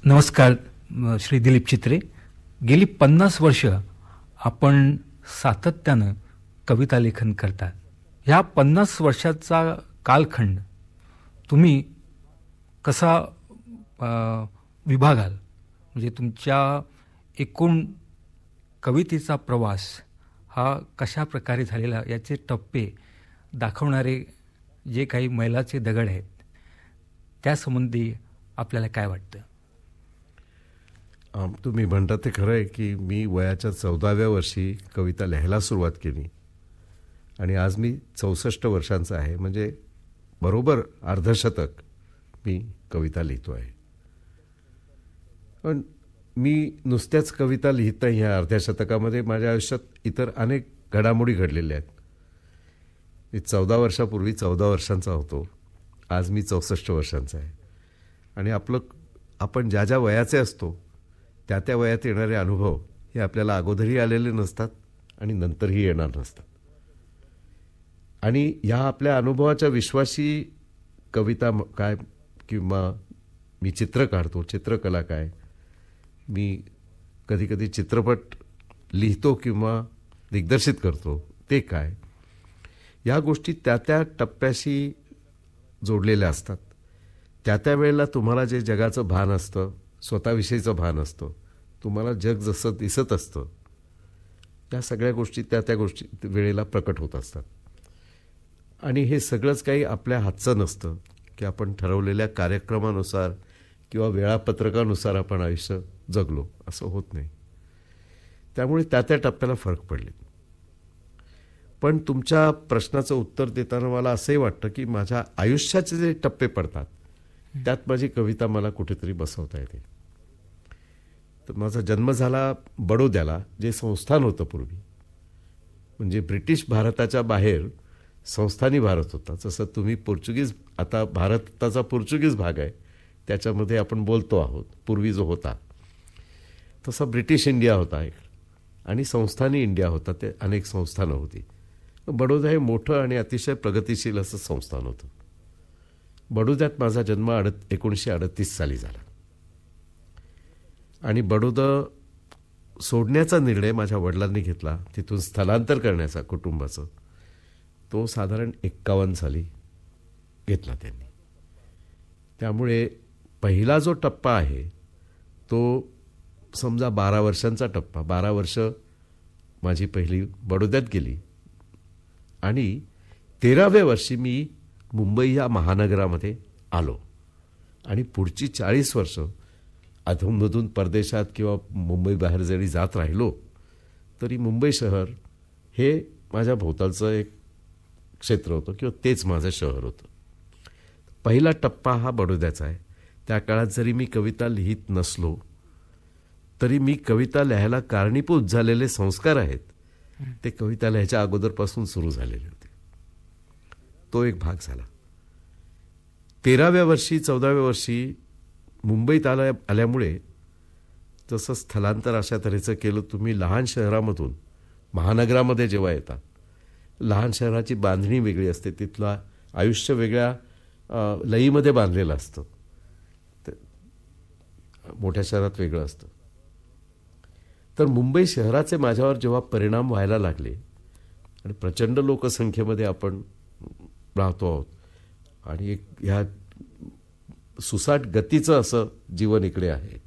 नमस्कार. श्री दिलीप चित्रे. गेली 50 वर्ष आपण सातत्यानं कविता लेखन करतात. ह्या 50 वर्षाचा कालखंड तुम्ही कसा विभागाल? म्हणजे तुमच्या एकूण कवितेचा प्रवास हा कशा प्रकारे झालेला, याचे टप्पे दाखवणारे जे काही मैलाचे दगड आहेत त्यासंबंधी आपल्याला काय वाटतं? तुम्ही म्हणता ते खरं आहे की मी वयाच्या 14व्या वर्षी कविता लिहायला सुरुवात केली आणि आज मी 64 वर्षांचा आहे. म्हणजे बरोबर अर्धशतक मी कविता लिहितो आहे. पण मी नुसत्याच कविता लिहित नाही. ह्या अर्ध्या शतकामध्ये माझ्या आयुष्यात इतर अनेक घडामोडी घडलेल्या आहेत. मी 14 वर्षापूर्वी 14 वर्षांचा होतो. आज मी 64 वर्षांचा आहे. आणि आपण ज्या ज्या वयाचे असतो त्या त्या वयात येणारे अनुभव हे आपल्याला अगोदरही आलेले नसतात आणि नंतरही येणार नसतात. आणि ह्या आपल्या अनुभवाच्या विश्वासी कविता काय किंवा मी चित्र काढतो, चित्रकला काय, मी कधीकधी चित्रपट लिहितो किंवा दिग्दर्शित करतो ते काय, या गोष्टी त्या त्या टप्प्याशी जोडलेल्या असतात. त्या त्या वेळेला तुम्हाला जे जगाचं भान असतं, स्वतःविषयीचं भान असतं, तुम्हाला जग जसं दिसत असतं, त्या सगळ्या गोष्टी त्या त्या गोष्टी वेळेला प्रकट होत असतात. आणि हे सगळंच काही आपल्या हातचं नसतं की आपण ठरवलेल्या कार्यक्रमानुसार किंवा वेळापत्रकानुसार आपण आयुष्य जगलो, असं होत नाही. त्यामुळे त्या त्या टप्प्याला फरक पडले. पण तुमच्या प्रश्नाचं उत्तर देताना मला असंही वाटतं की माझ्या आयुष्याचे जे टप्पे पडतात त्यात माझी कविता मला कुठेतरी बसवता येते. तर माझा जन्म झाला बडोद्याला, जे संस्थान होतं पूर्वी. म्हणजे ब्रिटिश भारताच्या बाहेर संस्थानी भारत होता. जसं तुम्ही पोर्चुगीज, आता भारताचा पोर्चुगीज भाग आहे त्याच्यामध्ये आपण बोलतो आहोत, पूर्वी जो होता तसा ब्रिटिश इंडिया होता एक, आणि संस्थानी इंडिया होता. ते अनेक संस्थानं होती. बडोदा हे मोठं आणि अतिशय प्रगतिशील असं संस्थान होतं. बडोद्यात माझा जन्म 1938 साली झाला. आणि बडोदा सोडण्याचा निर्णय माझ्या वडिलांनी घेतला, तिथून स्थलांतर करण्याचा कुटुंबाचं, तो साधारण 51 साली घेतला त्यांनी. त्यामुळे पहिला जो टप्पा आहे तो समजा 12 वर्षांचा टप्पा. 12 वर्ष माझी पहिली बडोद्यात गेली आणि 13व्या वर्षी मी मुंबई या महानगरामध्ये आलो. आणि पुढची 40 वर्ष अधूनमधून परदेशात किंवा मुंबई बाहेर जरी जात राहिलो तरी मुंबई शहर हे माझ्या भोवतालचं एक क्षेत्र होतं किंवा तेच माझं शहर होतं. पहिला टप्पा हा बडोद्याचा आहे. त्या काळात जरी मी कविता लिहित नसलो तरी मी कविता लिहायला कारणीभूत झालेले संस्कार आहेत ते कविता लिहायच्या अगोदरपासून सुरू झालेले होते. तो एक भाग झाला. 13व्या वर्षी 14व्या वर्षी मुंबईत आल्यामुळे जसं स्थलांतर अशा तऱ्हेचं केलं. तुम्ही लहान शहरामधून महानगरामध्ये जेव्हा येता, लहान शहराची बांधणी वेगळी असते, तिथलं आयुष्य वेगळ्या लईमध्ये बांधलेलं असतं, मोठ्या शहरात वेगळं असतं. तर मुंबई शहराचे माझ्यावर जेव्हा परिणाम व्हायला लागले आणि प्रचंड लोकसंख्येमध्ये आपण राहतो आहोत आणि एक ह्या सुसाट गतीचं असं जीवन इकडे आहे,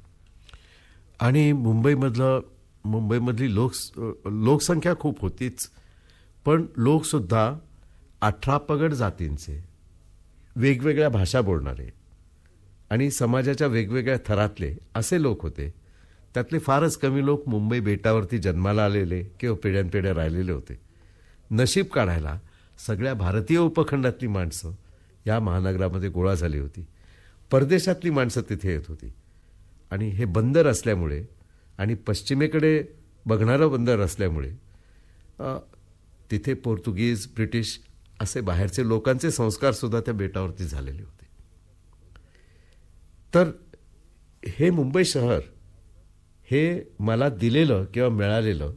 आणि मुंबईमधली लोकसंख्या खूप होतीच, पण लोकसुद्धा 18 पगड जातींचे, वेगवेगळ्या भाषा बोलणारे आणि समाजाच्या वेगवेगळ्या थरातले असे लोक होते. त्यातले फारच कमी लोक मुंबई बेटावरती जन्माला आलेले किंवा पिढ्यानपिढ्या राहिलेले होते. नशीब काढायला सगळ्या भारतीय उपखंडातली माणसं या महानगरामध्ये गोळा झाली होती. परदेशातली माणसं तिथे येत होती. आणि हे बंदर असल्यामुळे आणि पश्चिमेकडे बघणारं बंदर असल्यामुळे तिथे पोर्तुगीज, ब्रिटिश असे बाहेरचे लोकांचे संस्कारसुद्धा त्या बेटावरती झालेले होते. तर हे मुंबई शहर हे मला दिलेलं किंवा मिळालेलं,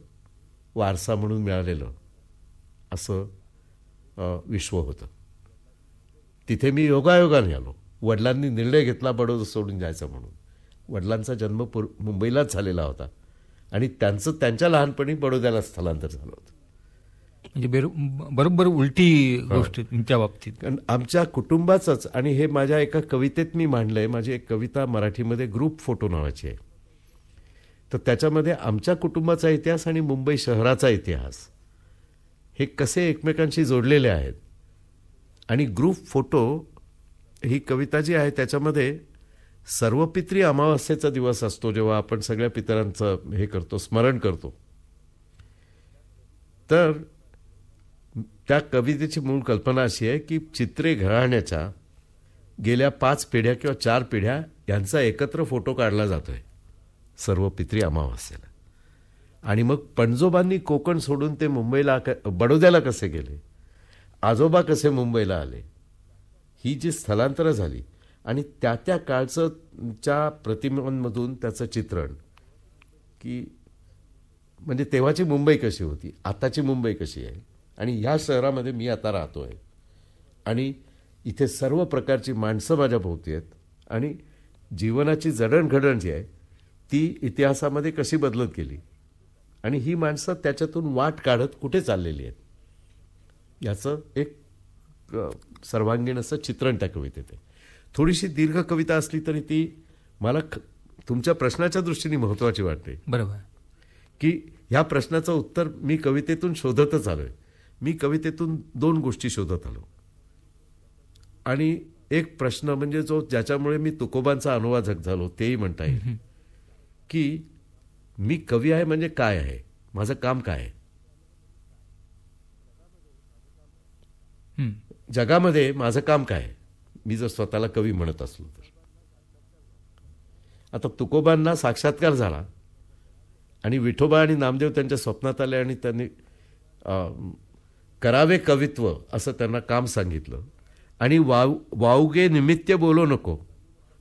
वारसा म्हणून मिळालेलं असं विश्व होतं. तिथे मी योगायोगाने आलो. वडिलांनी निर्णय घेतला बडोदा सोडून जायचं म्हणून, वडिलांचा जन्म मुंबईलाच झालेला होता आणि त्यांच्या लहानपणी बडोद्याला स्थलांतर झालं होतं. म्हणजे बरोबर उलटी गोष्ट तुमच्या बाबतीत. कारण आमच्या कुटुंबाचंच, आणि हे माझ्या एका कवितेत मी मांडलंय. माझी एक कविता मराठीमध्ये ग्रुप फोटो नावाची आहे. तर त्याच्यामध्ये आमच्या कुटुंबाचा इतिहास आणि मुंबई शहराचा इतिहास हे कसे एकमेकांशी जोडलेले आहेत. आणि ग्रुप फोटो ही कविता जी आहे त्याच्यामध्ये सर्वपित्री अमावास्येचा दिवस असतो, जेव्हा आपण सगळ्या पितरांचं हे करतो, स्मरण करतो. तर त्या कवितेची मूळ कल्पना अशी आहे की चित्रे घराण्याच्या गेल्या 5 पिढ्या किंवा 4 पिढ्या यांचा एकत्र फोटो काढला जातोय सर्वपित्री अमावास्येला. आणि मग पणजोबांनी कोकण सोडून ते मुंबईला बडोद्याला कसे गेले, आजोबा कसे मुंबईला आले, ही जी स्थलांतरं झाली आणि त्या काळच्या प्रतिमांमधून त्याचं चित्रण, की म्हणजे तेव्हाची मुंबई कशी होती, आताची मुंबई कशी आहे, आणि ह्या शहरामध्ये मी आता राहतोय आणि इथे सर्व प्रकारची माणसं माझ्या भोवती आहेत आणि जीवनाची जडणघडण जी आहे ती इतिहासामध्ये कशी बदलत गेली आणि ही माणसं त्याच्यातून वाट काढत कुठे चाललेली आहेत, याचं एक सर्वांगीण असं चित्रण त्या कवितेत आहे. थोडीशी दीर्घ कविता असली तरी ती मला तुमच्या प्रश्नाच्या दृष्टीने महत्त्वाची वाटते. बरोबर. की ह्या प्रश्नाचं उत्तर मी कवितेतून शोधतच आलोय. मी कवितेतून 2 गोष्टी शोधत आलो. आणि एक प्रश्न म्हणजे ज्याच्यामुळे मी तुकोबांचा अनुवादक झालो तेही म्हणता येईल, की मी कवी आहे म्हणजे काय आहे, माझं काम काय आहे जगामध्ये, माझं काम काय आहे, मी जर स्वतःला कवी म्हणत असलो तर. आता तुकोबांना साक्षात्कार झाला आणि विठोबा आणि नामदेव त्यांच्या स्वप्नात आले आणि त्यांनी करावे कवित्व असं त्यांना काम सांगितलं. आणि वावगे निमित्त बोलू नको,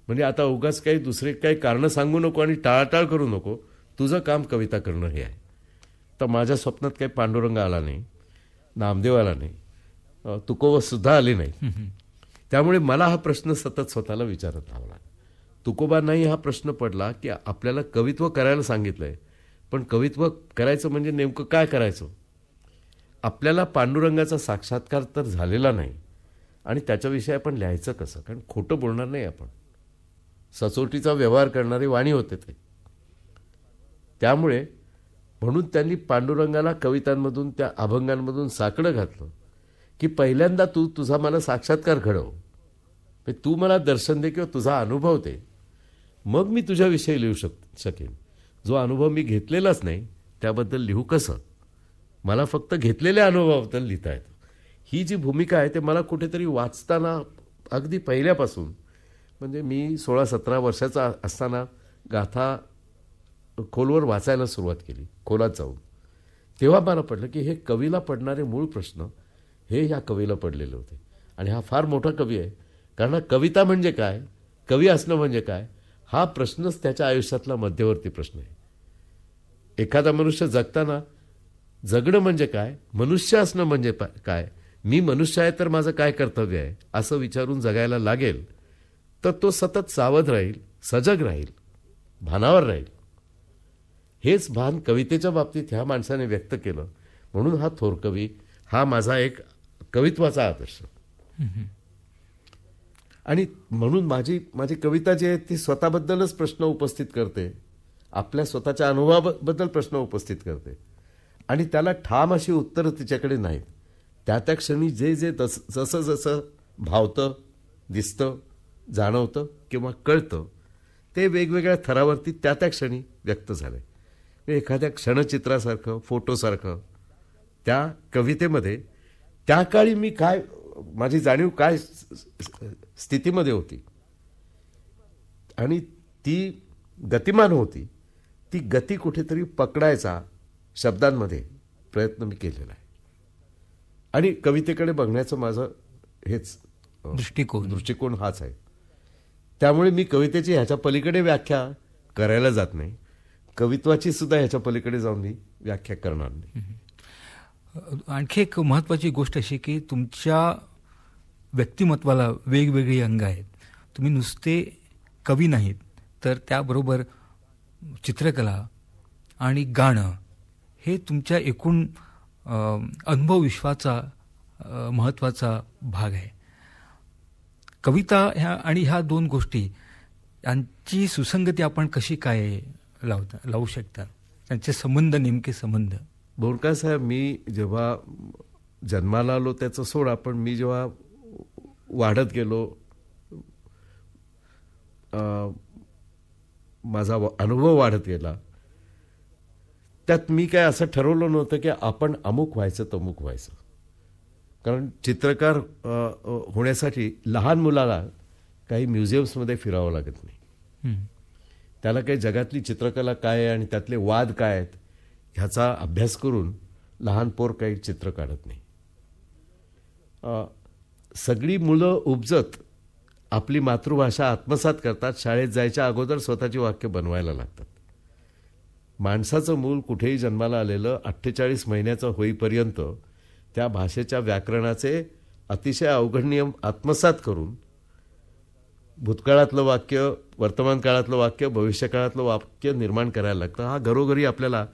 म्हणजे आता उगाच काही दुसरे काही कारणं सांगू नको आणि टाळाटाळ करू नको, तुझं काम कविता करणं हे आहे. तर माझ्या स्वप्नात काही पांडुरंग आला नाही, नामदेव आला नाही, तुकोबासुद्धा आले नाही. त्यामुळे मला हा प्रश्न सतत स्वतःला विचारत राहावा लागला. तुकोबांनाही हा प्रश्न पडला की आपल्याला कवित्व करायला सांगितलंय, पण कवित्व करायचं म्हणजे नेमकं काय करायचं. आपल्याला पांडुरंगाचा साक्षात्कार तर झालेला नाही आणि त्याच्याविषयी आपण लिहायचं कसं, कारण खोटं बोलणार नाही आपण, सचोटीचा व्यवहार करणारी वाणी होते ते. त्यामुळे म्हणून त्यांनी पांडुरंगाला कवितांमधून, त्या अभंगांमधून साकडं घातलं की पहिल्यांदा तुझा मला साक्षात्कार घडव, तू मला दर्शन दे किंवा तुझा अनुभव दे, मग मी तुझ्याविषयी लिहू शकेन. जो अनुभव मी घेतलेलाच नाही त्याबद्दल लिहू कसं, मला फक्त घेतलेल्या अनुभवाबद्दल लिहिता येतं. ही जी भूमिका आहे ते मला कुठेतरी वाचताना अगदी पहिल्यापासून, म्हणजे मी 16-17 वर्षाचा असताना गाथा खोलवर वाचायला सुरुवात केली, खोलात जाऊन. तेव्हा मला पडलं की हे कवीला पडणारे मूळ प्रश्न हे ह्या कवीला पडलेले होते. आणि हा फार मोठा कवी आहे, कारण कविता म्हणजे काय, कवी असणं म्हणजे काय, हा प्रश्नच त्याच्या आयुष्यातला मध्यवर्ती प्रश्न आहे. एखादा मनुष्य जगताना जगणं म्हणजे काय, मनुष्य असणं म्हणजे काय, मी मनुष्य आहे तर माझं काय कर्तव्य आहे, असं विचारून जगायला लागेल तर तो सतत सावध राहील, सजग राहील, भानावर राहील. हेच भान कवितेच्या बाबतीत ह्या माणसाने व्यक्त केलं. म्हणून हा थोर कवी, हा माझा एक कवित्वाचा आदर्श. आणि म्हणून माझी कविता जी आहे ती स्वतःबद्दलच प्रश्न उपस्थित करते, आपल्या स्वतःच्या अनुभवाबद्दल प्रश्न उपस्थित करते आणि त्याला ठाम अशी उत्तरं तिच्याकडे नाहीत. त्या क्षणी जे जसं जसं भावतं, दिसतं, जाणवतं किंवा कळतं ते वेगवेगळ्या थरावरती त्या क्षणी व्यक्त झालंय. एखाद्या क्षणचित्रासारखं, फोटोसारखं त्या कवितेमध्ये त्या काळी मी काय, माझी जाणीव काय स्थितीमध्ये होती आणि ती गतिमान होती, ती गती कुठेतरी पकडायचा शब्दांमध्ये प्रयत्न मी केलेला आहे. आणि कवितेकडे बघण्याचं माझं हेच दृष्टिकोन हाच आहे. त्यामुळे मी कवितेची ह्याच्या पलीकडे व्याख्या करायला जात नाही, कवित्वाची सुद्धा ह्याच्या पलीकडे जाऊन मी व्याख्या करणार नाही. आणखी एक महत्त्वाची गोष्ट अशी की तुमच्या व्यक्तिमत्वाला वेगवेगळी अंग आहेत. तुम्ही नुसते कवी नाहीत तर त्याबरोबर चित्रकला आणि गाणं हे तुमच्या एकूण अनुभव विश्वाचा महत्त्वाचा भाग आहे. कविता ह्या दोन गोष्टी यांची सुसंगती आपण कशी काय लावू शकता, त्यांचे संबंध, नेमके संबंध? बोरकर साहेब, मी जेव्हा जन्माला आलो त्याचं सोडा, पण मी जेव्हा वाढत गेलो, माझा अनुभव वाढत गेला, त्यात मी काय असं ठरवलं नव्हतं की आपण अमुक व्हायचं तमुक व्हायचं. कारण चित्रकार होण्यासाठी लहान मुलाला काही म्युझियम्समध्ये फिरावं लागत नाही. त्याला काही जगातली चित्रकला काय आहे आणि त्यातले वाद काय आहेत ह्याचा अभ्यास करून लहान पोर काही चित्र काढत नाही. सगळी मुलं उपजत आपली मातृभाषा आत्मसात करतात, शाळेत जायच्या अगोदर स्वतःची वाक्य बनवायला लागतात. माणसाचं मूल कुठेही जन्माला आलेलं 48 महिन्याचं होईपर्यंत त्या भाषेच्या व्याकरणाचे अतिशय अवघड नियम आत्मसात करून भूतकाळातलं वाक्य, वर्तमान काळातलं वाक्य, भविष्यकाळातलं वाक्य निर्माण करायला लागतं. हा घरोघरी आपल्याला,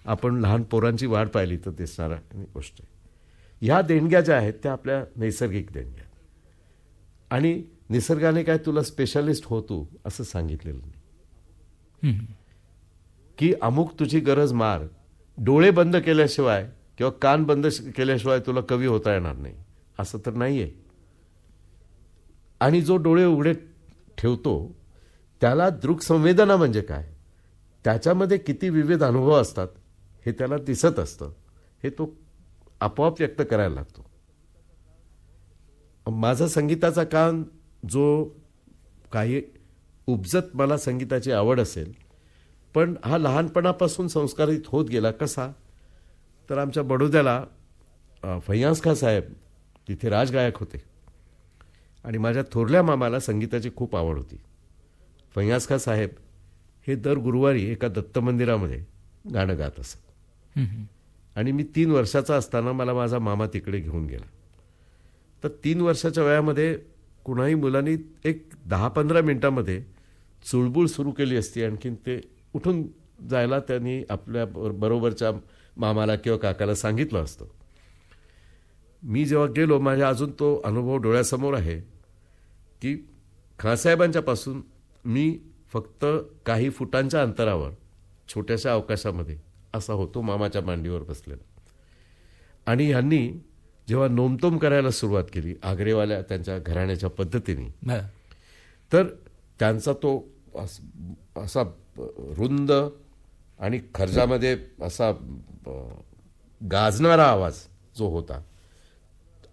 आपण लहान पोरांची वाढ पाहिली तर दिसणारा गोष्ट आहे. ह्या देणग्या ज्या आहेत त्या आपल्या नैसर्गिक देणग्या, आणि निसर्गाने काय तुला स्पेशालिस्ट हो तू असं सांगितलेलं नाही की अमुक तुझी गरज मार, डोळे बंद केल्याशिवाय किंवा कान बंद केल्याशिवाय तुला कवी होता येणार नाही, असं तर नाही आहे. आणि जो डोळे उघडे ठेवतो त्याला दृक्संवेदना म्हणजे काय, त्याच्यामध्ये किती विविध अनुभव असतात हे त्याला दिसत असतं, हे तो आपोआप व्यक्त करायला लागतो. माझा संगीताचा कान जो काही उपजत मला संगीताची आवड असेल, पण हा लहानपणापासून संस्कारित होत गेला. कसा तर आमच्या बडोद्याला फैयाज खां साहेब तिथे राजगायक होते आणि माझ्या थोरल्या मामाला संगीताची खूप आवड होती. फैयाज खां साहेब हे दर गुरुवारी एका दत्त मंदिरामध्ये गाणं गात असत आणि मी 3 वर्षाचा असताना मला माझा मामा तिकडे घेऊन गेला. तर 3 वर्षाच्या वयामध्ये कुणाही मुलांनी एक 10-15 मिनिटांमध्ये चुळबुळ सुरू केली असती, आणखीन ते उठून जायला त्यांनी आपल्या बरोबरच्या मामाला किंवा काकाला सांगितलं असतं. मी जेव्हा गेलो, माझ्या अजून तो अनुभव डोळ्यासमोर आहे की खाँसाहेबांच्यापासून मी फक्त काही फुटांच्या अंतरावर छोट्याशा अवकाशामध्ये असा होतो, मामाच्या मांडीवर बसलेला. आणि ह्यांनी जेव्हा नोमतोम करायला सुरुवात केली आग्रेवाल्या त्यांच्या घराण्याच्या पद्धतीने, तर त्यांचा तो असा रुंद आणि खर्जामध्ये असा गाजणारा आवाज जो होता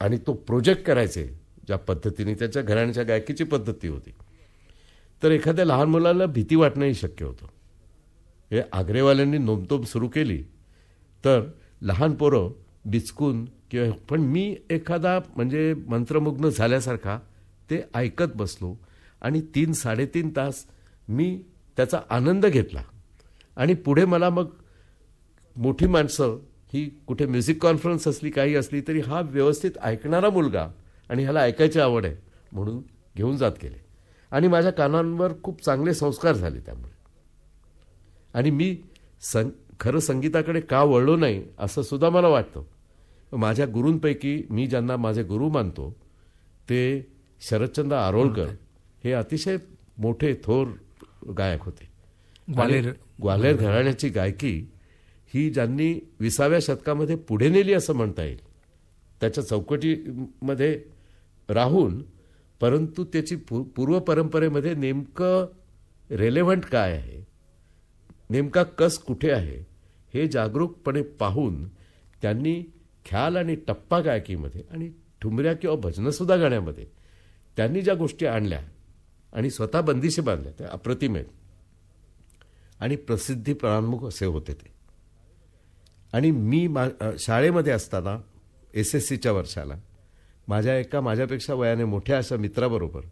आणि तो प्रोजेक्ट करायचे ज्या पद्धतीने, त्याच्या घराण्याच्या गायकीची पद्धती होती, तर एखाद्या लहान मुलाला भीती वाटणंही शक्य होतं. हे आग्रेवाल्यांनी नोमतोम सुरू केली तर लहान पोरं बिचकून किंवा, पण मी एखादा म्हणजे मंत्रमुग्ध झाल्यासारखा ते ऐकत बसलो आणि 3-3.5 तास मी त्याचा आनंद घेतला. आणि पुढे मला मग मोठी माणसं ही कुठे म्युझिक कॉन्फरन्स असली काही असली तरी हा व्यवस्थित ऐकणारा मुलगा आणि ह्याला ऐकायची आवड आहे म्हणून घेऊन जात गेले आणि माझ्या कानांवर खूप चांगले संस्कार झाले त्यामुळे. आणि मी खरं संगीताकडे का वळलो नाही असं सुद्धा मला वाटतं. माझ्या गुरूंपैकी मी ज्यांना माझे गुरु मानतो ते शरदचंद्र आरोळकर हे अतिशय मोठे थोर गायक होते. ग्वाल्हेर घराण्याची गायकी ही ज्यांनी 20व्या शतकामध्ये पुढे नेली असं म्हणता येईल, त्याच्या चौकटीमध्ये राहून, परंतु त्याची पूर्व परंपरेमध्ये नेमकं रेलेव्हंट काय आहे, नेमका कस कुठे आहे हे जागरूकपणे पाहून त्यांनी ख्याल आणि टप्पा गायकीमध्ये आणि ठुमऱ्या किंवा भजनंसुद्धा गाण्यामध्ये त्यांनी ज्या गोष्टी आणल्या आणि स्वतः बंदिशी बांधल्या त्या अप्रतिम आहेत आणि प्रसिद्धी प्राणमुख असे होते ते. आणि मी शाळेमध्ये असताना SSCच्या वर्षाला माझ्यापेक्षा वयाने मोठ्या अशा मित्राबरोबर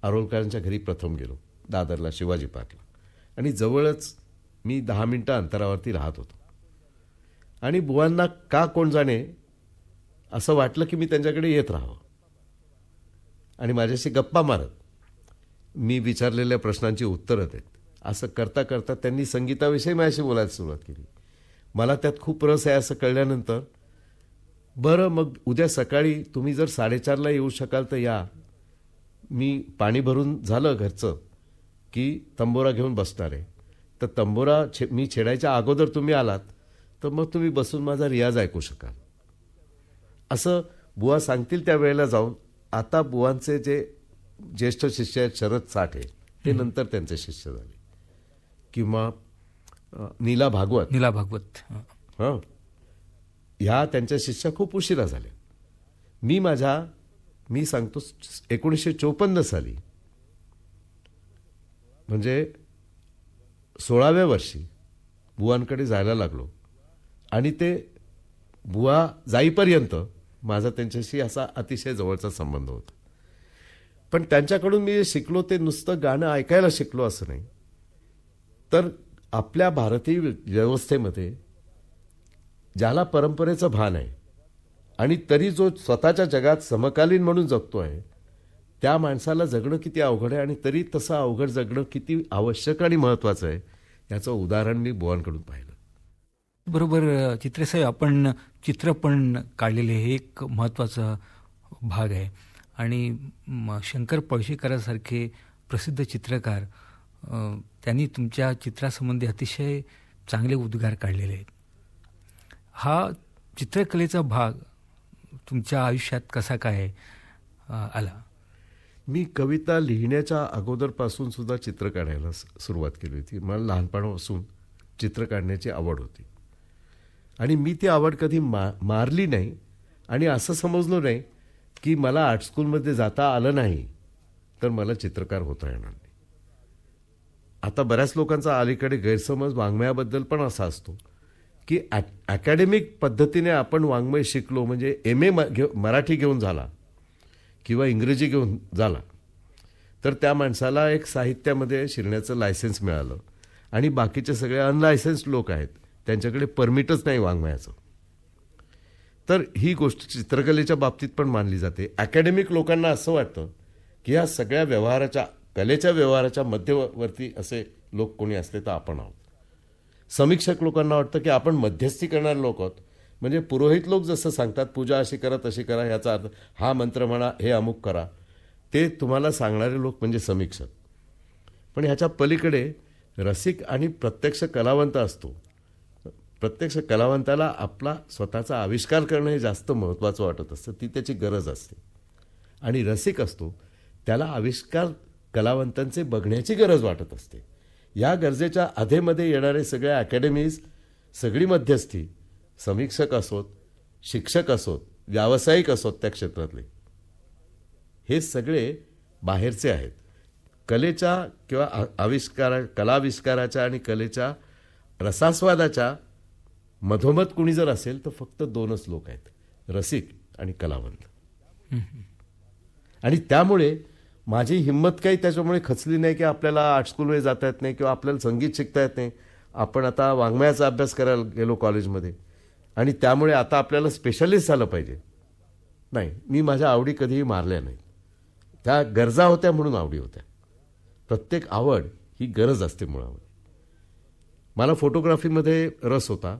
आरोळकरांच्या घरी प्रथम गेलो, दादरला शिवाजी पार्कला, आणि जवळच मी 10 मिनिटं अंतरावरती राहत होतो. आणि बुवांना का कोण जाणे असं वाटलं की मी त्यांच्याकडे येत राहावं आणि माझ्याशी गप्पा मारत मी विचारलेल्या प्रश्नांची उत्तरं देत. असं करता करता त्यांनी संगीताविषयी माझ्याशी बोलायला सुरुवात केली. मला त्यात खूप रस आहे असं कळल्यानंतर, बरं मग उद्या सकाळी तुम्ही जर 4:30ला येऊ शकाल तर या. मी पाणी भरून झालं घरचं की तंबोरा घेऊन बसणार आहे. तर तंबोरा मी छेडायच्या अगोदर तुम्ही आलात तर मग तुम्ही बसून माझा रियाज ऐकू शकाल. असं बुवा सांगतील त्या वेळेला जाऊन. आता बुवांचे जे ज्येष्ठ शिष्य आहेत शरद साठे, ते नंतर त्यांचे शिष्य झाले. किंवा नीला भागवत हं, ह्या त्यांच्या शिष्या खूप उशिरा झाल्या. मी सांगतो 1954 साली म्हणजे 16व्या वर्षी बुवांकडे जायला लागलो. आणि ते बुवा जाईपर्यंत माझा त्यांच्याशी असा अतिशय जवळचा संबंध होता. पण त्यांच्याकडून मी जे शिकलो ते नुसतं गाणं ऐकायला शिकलो असं नाही, तर आपल्या भारतीय व्यवस्थेमध्ये ज्याला परंपरेचं भान आहे आणि तरी जो स्वतःच्या जगात समकालीन म्हणून जगतो आहे, त्या माणसाला जगणं किती अवघड आहे आणि तरी तसं अवघड जगणं किती आवश्यक आणि महत्त्वाचं आहे याचं उदाहरण मी बुवांकडून पाहिलं. बरोबर. चित्रेसाहेब, आपण चित्र पण काढलेले हे एक महत्त्वाचा भाग आहे. आणि शंकर पळशीकरांसारखे प्रसिद्ध चित्रकार, त्यांनी तुमच्या चित्रासंबंधी अतिशय चांगले उद्गार काढलेले आहेत. हा चित्रकलेचा भाग तुमच्या आयुष्यात कसा काय आला? मी कविता लिहिण्याच्या अगोदरपासून सुद्धा चित्र काढायला सुरुवात केली होती. मला लहानपणापासून चित्र काढण्याची आवड होती आणि मी ती आवड कधी मारली नाही आणि असं समजलो नाही की मला आर्ट स्कूलमध्ये जाता आलं नाही तर मला चित्रकार होता येणार नाही. आता बऱ्याच लोकांचा अलीकडे गैरसमज वाङ्मयाबद्दल पण असा असतो की अकॅडमिक पद्धतीने आपण वाङ्मय शिकलो म्हणजे MA मराठी घेऊन झाला किंवा इंग्रजी घेऊन झाला तर त्या माणसाला एक साहित्यामध्ये शिरण्याचं लायसन्स मिळालं आणि बाकीचे सगळे अनलायसन्स्ड लोक आहेत, त्यांच्याकडे परमिटच नाही वाङ्मयाचं. तर ही गोष्ट चित्रकलेच्या बाबतीत पण मानली जाते. अकॅडमिक लोकांना असं वाटतं की या सगळ्या कलेच्या व्यवहाराच्या मध्यवर्ती असे लोक कोणी असले तर आपण आहोत. समीक्षक लोकांना वाटतं की आपण मध्यस्थी करणारे लोक आहोत. म्हणजे पुरोहित लोक जसं सांगतात पूजा अशी करा तशी करा, ह्याचा अर्थ हा मंत्र म्हणा, हे अमुक करा, ते तुम्हाला सांगणारे लोक म्हणजे समीक्षक. पण ह्याच्या पलीकडे रसिक आणि प्रत्यक्ष कलावंत असतो. प्रत्यक्ष कलावंताला आपला स्वतःचा आविष्कार करणं हे जास्त महत्त्वाचं वाटत असतं, ती त्याची गरज असते. आणि रसिक असतो त्याला आविष्कार कलावंतांचे बघण्याची गरज वाटत असते. या गरजेच्या आधेमध्ये येणारे सगळे अकॅडमीज, सगळी मध्यस्थी, समीक्षक असोत, शिक्षक असोत, व्यावसायिक असोत त्या क्षेत्रातले, हे सगळे बाहेरचे आहेत. कलेच्या किंवा कलाविष्काराच्या आणि कलेच्या रसास्वादाच्या मधोमध कुणी जर असेल तर फक्त 2च लोक आहेत, रसिक आणि कलावंत. आणि त्यामुळे माझी हिंमत काही त्याच्यामुळे खचली नाही की आपल्याला आर्ट स्कूलमध्ये जाता येत नाही किंवा आपल्याला संगीत शिकता येत नाही, आपण आता वाङ्मयाचा अभ्यास करायला गेलो कॉलेजमध्ये आणि त्यामुळे आता आपल्याला स्पेशलिस्ट झालं पाहिजे. नाही, मी माझ्या आवडी कधीही मारल्या नाहीत. त्या गरजा होत्या म्हणून आवडी होत्या. प्रत्येक आवड ही गरज असते मुळामध्ये. मला फोटोग्राफीमध्ये रस होता,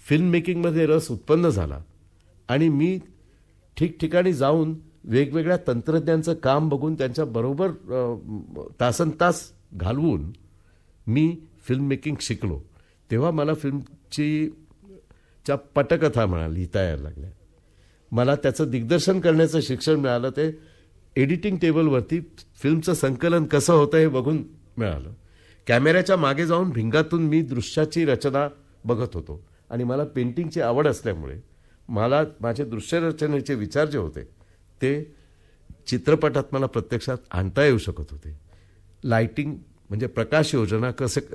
फिल्म मेकिंगमध्ये रस उत्पन्न झाला आणि मी ठिकठिकाणी जाऊन वेगवेगळ्या तंत्रज्ञांचं काम बघून त्यांच्याबरोबर तासनतास घालवून मी फिल्म मेकिंग शिकलो. तेव्हा मला फिल्मच्या पटकथा लिहिता यायला लागल्या. मला त्याचं दिग्दर्शन करण्याचं शिक्षण मिळालं. ते एडिटिंग टेबलवरती फिल्मचं संकलन कसं होतं हे बघून मिळालं. कॅमेऱ्याच्या मागे जाऊन भिंगातून मी दृश्याची रचना बघत होतो आणि मला पेंटिंगची आवड असल्यामुळे मला माझे दृश्यरचनेचे विचार जे होते ते चित्रपटात मला प्रत्यक्षात आणता येऊ शकत होते. लाइटिंग म्हणजे प्रकाश योजना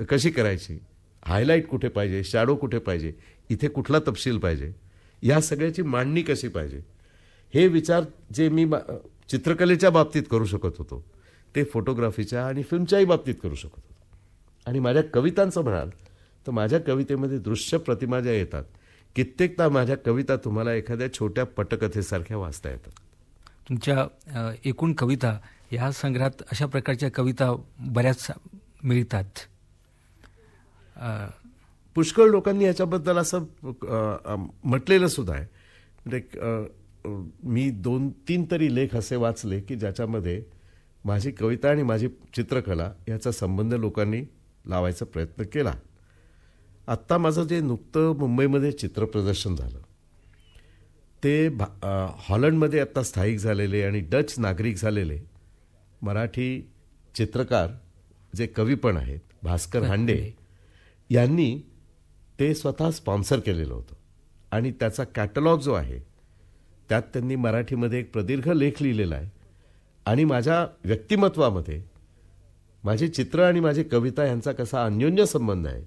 कशी करायची, हायलाईट कुठे पाहिजे, शॅडो कुठे पाहिजे, इथे कुठला तपशील पाहिजे, या सगळ्याची मांडणी कशी पाहिजे, हे विचार जे मी चित्रकलेच्या बाबतीत करू शकत होतो ते फोटोग्राफीच्या आणि फिल्मच्याही बाबतीत करू शकत होतो. आणि माझ्या कवितांचं म्हणाल तर माझ्या कवितेमध्ये दृश्य प्रतिमा ज्या येतात, कित्येकदा माझ्या कविता तुम्हाला एखाद्या छोट्या पटकथेसारख्या वाचता येतात. तुमच्या एकूण कविता ह्या संग्रहात अशा प्रकारच्या कविता बऱ्याच मिळतात. पुष्कळ लोकांनी याच्याबद्दल असं म्हटलेलं सुद्धा आहे. म्हणजे मी 2-3 तरी लेख असे वाचले की ज्याच्यामध्ये माझी कविता आणि माझी चित्रकला याचा संबंध लोकांनी लावायचा प्रयत्न केला. आत्ता माझं जे नुकतं मुंबईमध्ये चित्रप्रदर्शन झालं ते हॉलंडमध्ये आत्ता स्थायिक झालेले आणि डच नागरिक झालेले मराठी चित्रकार जे कवी पण आहेत भास्कर हांडे यांनी ते स्वतः स्पॉन्सर केलेलं होतं आणि त्याचा कॅटलॉग जो आहे त्यात त्यांनी मराठीमध्ये एक प्रदीर्घ लेख लिहिलेला आहे आणि माझ्या व्यक्तिमत्वामध्ये माझे चित्र आणि माझी कविता यांचा कसा अन्योन्य संबंध आहे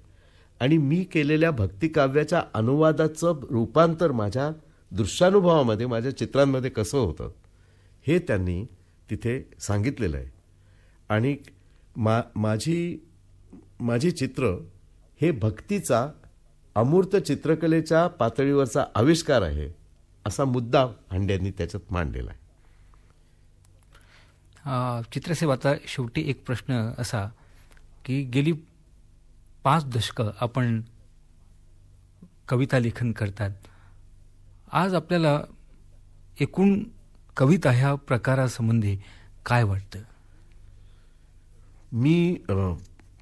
आणि मी केलेल्या भक्तिकाव्याच्या अनुवादाचं रूपांतर माझ्या दृश्यानुभवामध्ये माझ्या चित्रांमध्ये कसं होतं हे त्यांनी तिथे सांगितलेलं आहे. आणि माझी चित्र हे भक्तीचा अमूर्त चित्रकलेच्या पातळीवरचा आविष्कार आहे असा मुद्दा हांड्यांनी त्याच्यात मांडलेला आहे. चित्रसेव, आता शेवटी एक प्रश्न असा की गेली 5 दशकं आपण कविता लेखन करतात. आज आपल्याला एकूण कविता ह्या प्रकारासंबंधी काय वाटतं? मी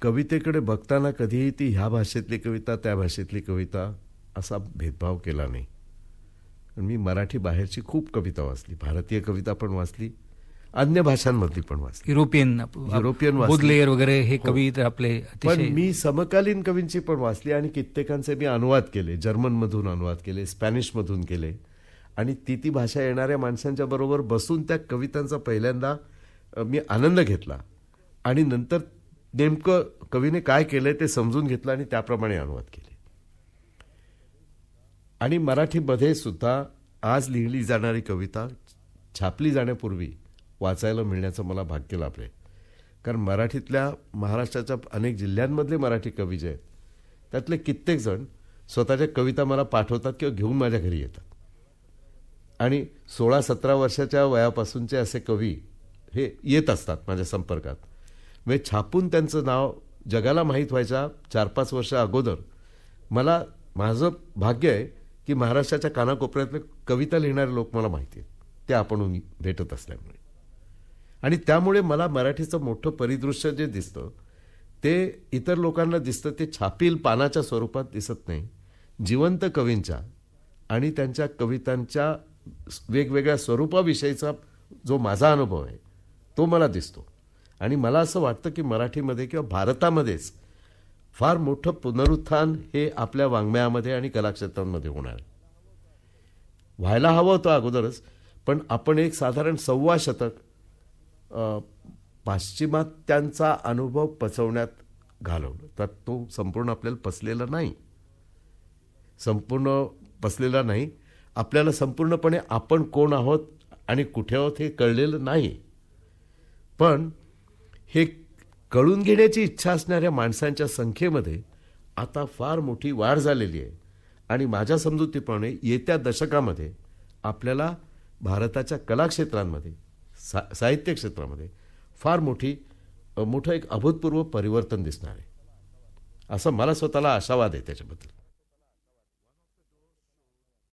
कवितेकडे बघताना कधीही ती ह्या भाषेतली कविता त्या भाषेतली कविता असा भेदभाव केला नाही. मी मराठी बाहेरची खूप कविता वाचली, भारतीय कविता पण वाचली, अन्य भाषांमधली पण वाचली, युरोपियन बोधलेयर वगैरे हे कवी तर आपले. पण मी समकालीन कवींची पण वाचली आणि कित्येकांचे मी अनुवाद केले, जर्मनमधून अनुवाद केले, स्पॅनिशमधून केले आणि ती भाषा येणाऱ्या माणसांच्या बरोबर बसून त्या कवितांचा पहिल्यांदा मी आनंद घेतला आणि नंतर नेमकं कवीने काय केलंय ते समजून घेतलं आणि त्याप्रमाणे अनुवाद केले. आणि मराठीमध्ये सुद्धा आज लिहिली जाणारी कविता छापली जाण्यापूर्वी वाचायला मिळण्याचं मला भाग्य लाभले. कारण मराठीतल्या महाराष्ट्राच्या अनेक जिल्ह्यांमधले मराठी कवी जे आहेत त्यातले कित्येक जण स्वतःच्या कविता मला पाठवतात किंवा घेऊन माझ्या घरी येतात. आणि 16-17 वर्षाच्या वयापासूनचे असे कवी हे येत असतात माझ्या संपर्कात. म्हणजे छापून त्यांचं नाव जगाला माहीत व्हायच्या 4-5 वर्ष अगोदर माझं भाग्य आहे की महाराष्ट्राच्या कानाकोपऱ्यातले कविता लिहिणारे लोक मला माहिती आहेत, ते आपण भेटत असल्यामुळे. आणि त्यामुळे मला मराठीचं मोठं परिदृश्य जे दिसतं ते इतर लोकांना दिसतं ते छापील पानाच्या स्वरूपात दिसत नाही. जिवंत कवींच्या आणि त्यांच्या कवितांच्या वेगवेगळ्या स्वरूपाविषयीचा जो माझा अनुभव आहे तो मला दिसतो. आणि मला असं वाटतं की मराठीमध्ये किंवा भारतामध्येच फार मोठं पुनरुत्थान हे आपल्या वाङ्मयामध्ये आणि कलाक्षेत्रांमध्ये होणार आहे. व्हायला हवं होतं अगोदरच, पण आपण एक साधारण 1.25 शतक पाश्चिमात्यांचा अनुभव पचवण्यात घालवलं. तर तो संपूर्ण आपल्याला पचलेला नाही. आपल्याला संपूर्णपणे आपण कोण आहोत आणि कुठे आहोत हे कळलेलं नाही. पण हे कळून घेण्याची इच्छा असणाऱ्या माणसांच्या संख्येमध्ये आता फार मोठी वाढ झालेली आहे. आणि माझ्या समजुतीप्रमाणे येत्या दशकामध्ये आपल्याला भारताच्या कलाक्षेत्रांमध्ये साहित्य क्षेत्रामध्ये फार मोठं एक अभूतपूर्व परिवर्तन दिसणार आहे असं मला स्वतःला आशावाद आहे त्याच्याबद्दल.